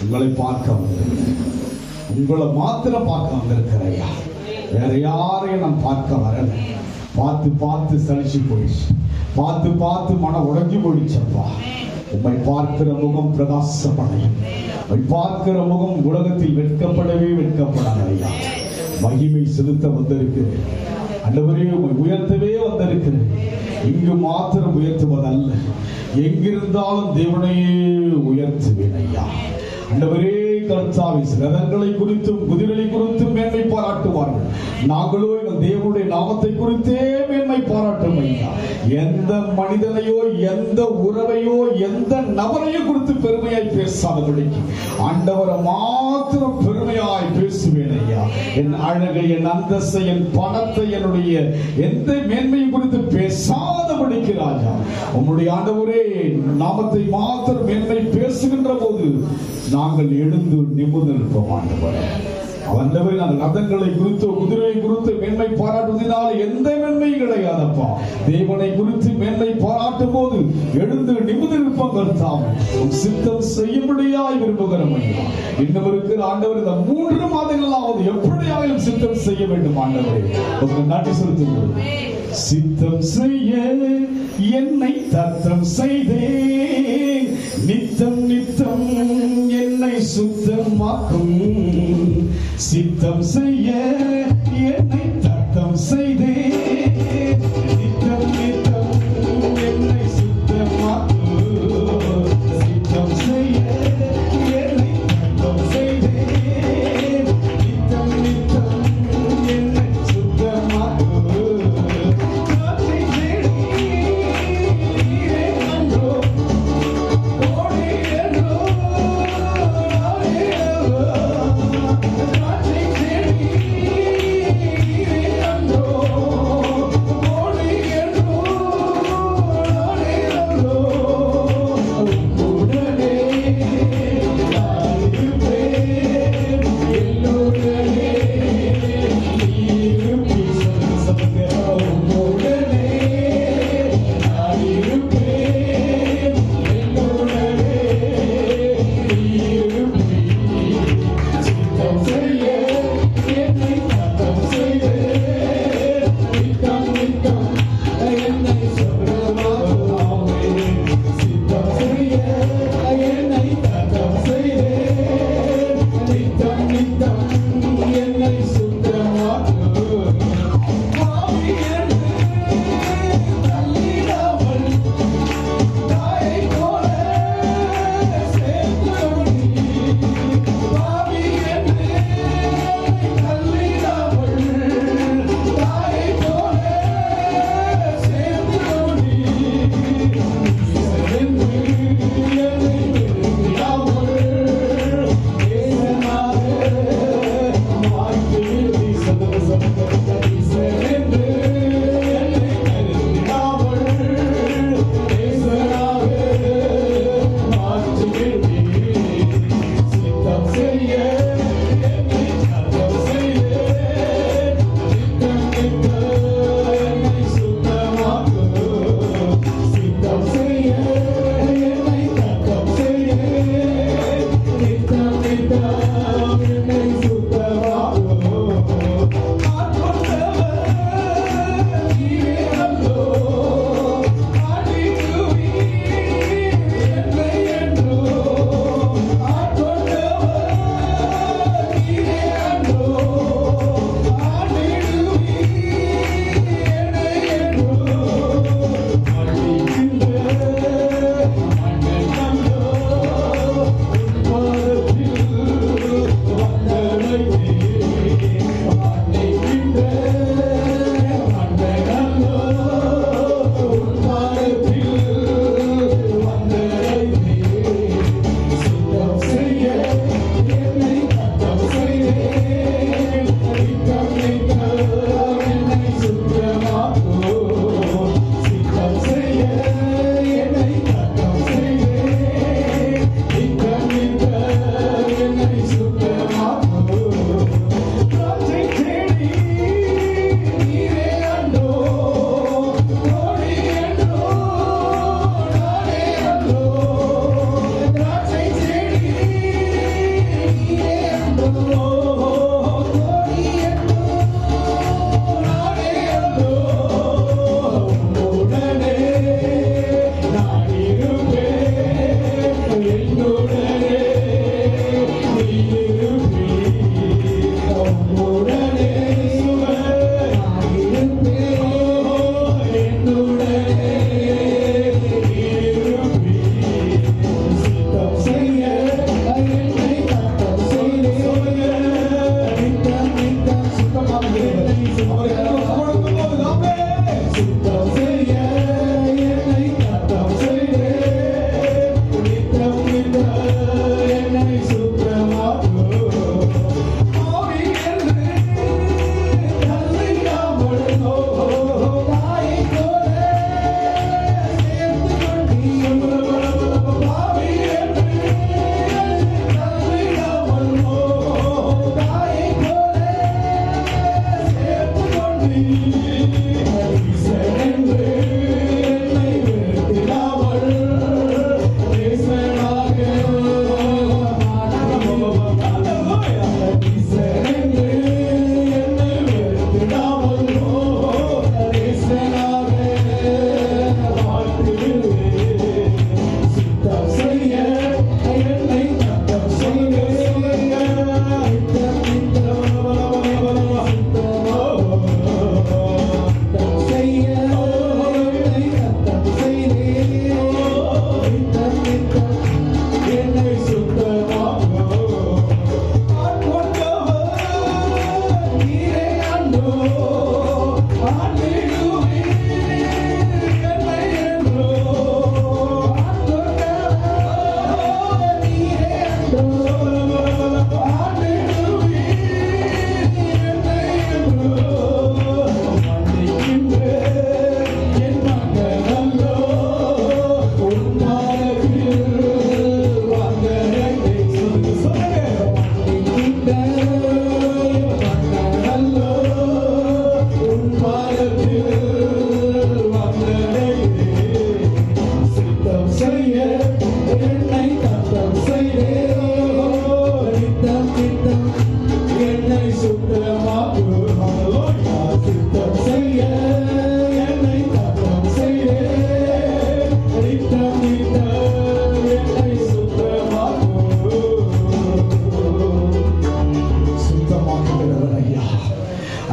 உங்களை பார்க்க வந்திருக்கிறேன். உங்களை மாத்திரம் பார்க்க வந்திருக்கிறையா. வேற யாரையும் நான் பார்க்க வரல. பார்த்து பார்த்து சலிச்சு போயிடுச்சு. பார்த்து பார்த்து மனம் உடைஞ்சு போயிடுச்சப்பா. உம்மை பார்க்கிற முகம் பிரகாசப்படையும். உம்மை பார்க்கிற முகம் உலகத்தில் வெட்கப்படவே வெட்கப்படாதையா. மகிமை செலுத்த வந்திருக்கிறேன் ஆண்டவரே. உம்மை உயர்த்தவே வந்திருக்கிறேன். இங்கு மாத்திரம் உயர்த்துவதல்ல, எங்கிருந்தாலும் தேவனையே உயர்த்துவேன் ஐயா. ஆண்டவரே கர்த்தாவே, ரதங்களை குறித்தும் குதிரை குறித்தும் மேன்மை பாராட்டுவார்கள். நாங்களோ எங்கள் தேவனுடைய நாமத்தை குறித்தே மேன்மை பாராட்டும் ஐயா. எந்த மனிதனையோ எந்த உறவையோ எந்த நபரையோ குறித்து பெருமையாய் பேசாதபடிக்கு ஆண்டவரை மாத்திரம் பெருமையாய் பேசுவேன் ஐயா. என் அழகை, என் அந்தஸ்தை, என் பணத்தை, என்னுடைய எந்த மேன்மையும் குறித்து பேசாதபடிக்கு ராஜா உம்முடைய ஆண்டவரே நாமத்தை மாத்திரம் மேன்மை பேசுகின்ற போது நாங்கள் எழுந்து நிமிர்ந்து நிற்போம் ஆண்டவரே. அவந்தவரை நாங்கள் ரதங்களை குறித்து குதிரையை குறித்து மேன்மை பாராட்டுவதனால எந்த மேன்மையும் கிடையாதப்பா. தேவனை குறித்து மேன்மை பாராட்டும் போது எழுந்து நிமிர்ந்து நிற்போம் கர்த்தாவே. சித்தம் செய்யும்படியாய் விரும்புகிறோம் ஐயா. இன்னும் இருக்கிற ஆண்டவர் இந்த 3 மாதங்களாவது எப்படியாவது சித்தம் செய்ய வேண்டும் ஆண்டவரே. நன்றி செலுத்துகிறோம். சித்தம் செய்ய என்னை தத்தம் செய்தே, நித்தம் நித்தம் என்னை சுத்தமாக்கும். சித்தம் செய்ய என்னை தத்தம் செய்தே, நித்தம் நித்தம் என்னை சுத்தமாக்கும். சித்தம் செய்ய என்னை தத்தம் செய்தே, நித்தம் நித்தம் என்னை சுத்தமாக்கும். Oh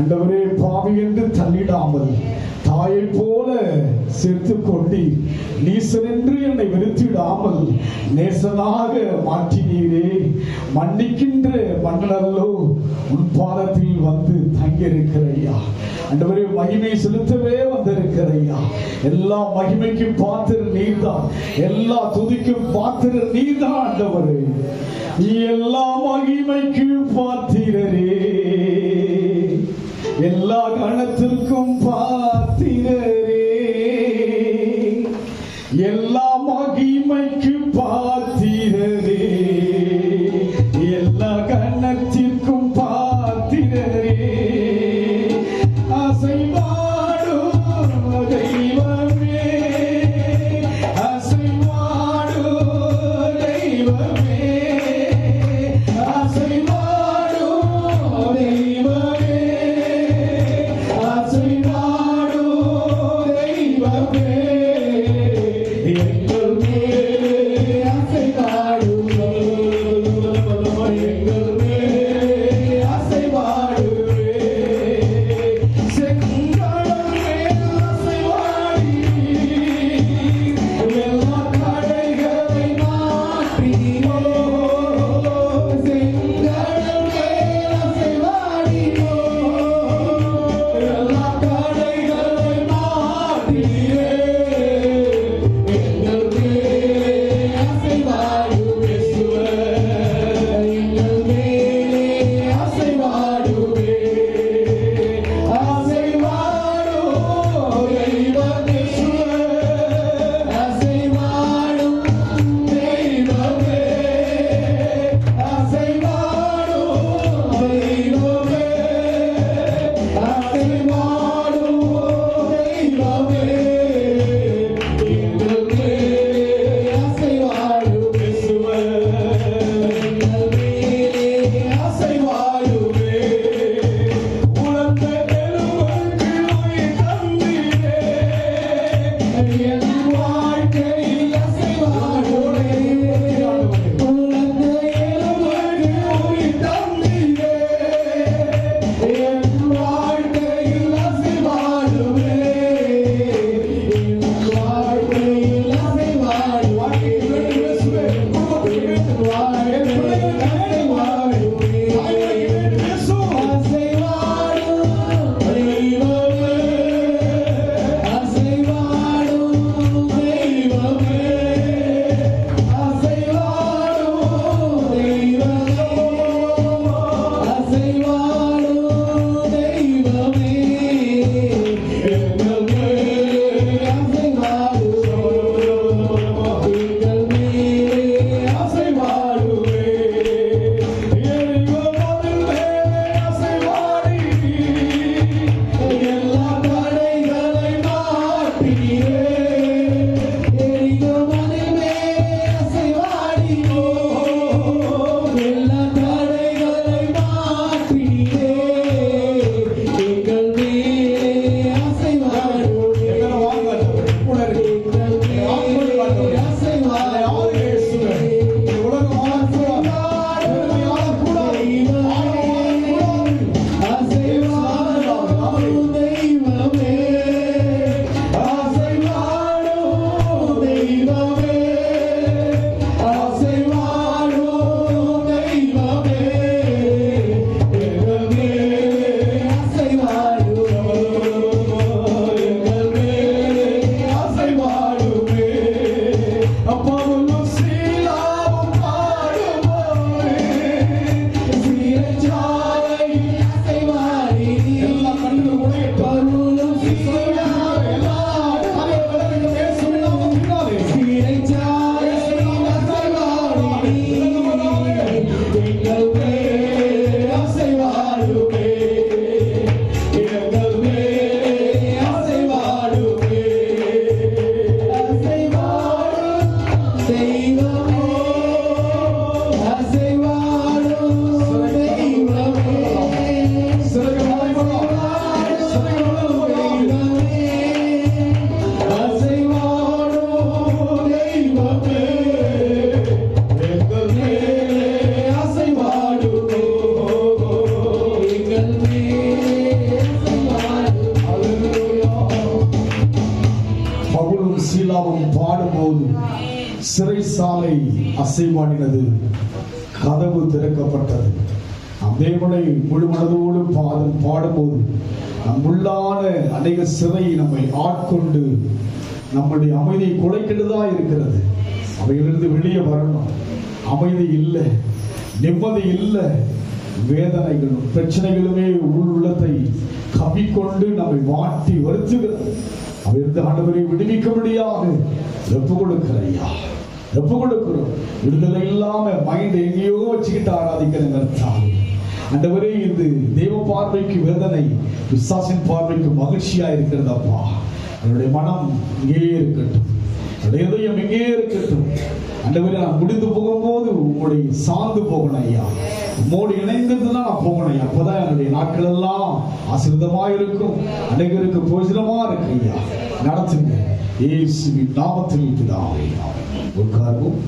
ஆண்டவரே, பாவி என்று தள்ளிடாமல் தாயை போல சேர்த்து கொண்டு நீசன் என்று என்னை வெறுத்திடாமல் நேசனாக மாற்றினீரே. மன்னிக்கின்ற மன்னனல்லோ, உன் பாதத்தில் வந்து தங்கியிருக்கிறையா. ஆண்டவரே, மகிமை செலுத்தவே வந்திருக்கிறையா. எல்லா மகிமைக்கும் பாத்திர நீர்தான், எல்லா துதிக்கும் பாத்திர நீர்தான். ஆண்டவரே, எல்லா மகிமைக்கும் பாத்திரரே, எல்லா கணத்திற்கும் பாத்திரரே, எல்லா மகிமைக்கு பாத்திரரே, எல்லா கணத்திற்கும் பாத்திரரே. அசைவாடும் தெய்வமே, அசைவாடும் தெய்வமே, அசைவாடும் தெய்வமே, அசைவாடும் ஷீலாவும் பாடும்போது சிறைசாலை அசைவாடினது, கதவு திறக்கப்பட்டது. நம் தேவனை முழு மனதோடு பாடும்போது நம் உள்ளான அநேக சிறை நம்மை ஆட்கொண்டு நம்முடைய அமைதியை குலைக்கின்றதா இருக்கிறது. அவையிலிருந்து வெளியே வரணும். அமைதி இல்லை, நிம்மதி இல்லை, வேதனைகளும் பிரச்சனைகளுமே உள்ளத்தை கவிக்கொண்டு நம்மை வாட்டி வருத்துகிறது. அவையிலிருந்து ஆண்டவரை விடுவிக்க முடியாது. ஒப்பு கொடுக்கிறையா, ஒப்பு கொடுக்கிறோம். விடுதலை இல்லாம மைண்ட் எங்கேயோ வச்சுக்கிட்டு ஆராதிக்கிறேன். ஆண்டவரே, இது தேவ பார்வைக்கு வேதனை, விசுவாசின் பார்வைக்கு மகிழ்ச்சியா இருக்கிறதப்பா. என்னுடைய மனம் இங்கேயே இருக்கட்டும், என்னுடைய இதயம் இங்கே இருக்கட்டும். ஆண்டவரே, நான் முடிந்து போகும்போது உங்களுடைய சார்ந்து போகணும் ஐயா, உம்மோடு இணைந்ததுதான் நான் போகணும் ஐயா. அப்பதான் என்னுடைய நாட்கள் எல்லாம் ஆசீர்வாதமா இருக்கும், அனைவருக்கு பிரயோஜனமா இருக்கு ஐயா. நடத்துங்க இயேசுவின் நாமத்தில் பிதாவே. உட்கார்வோம்.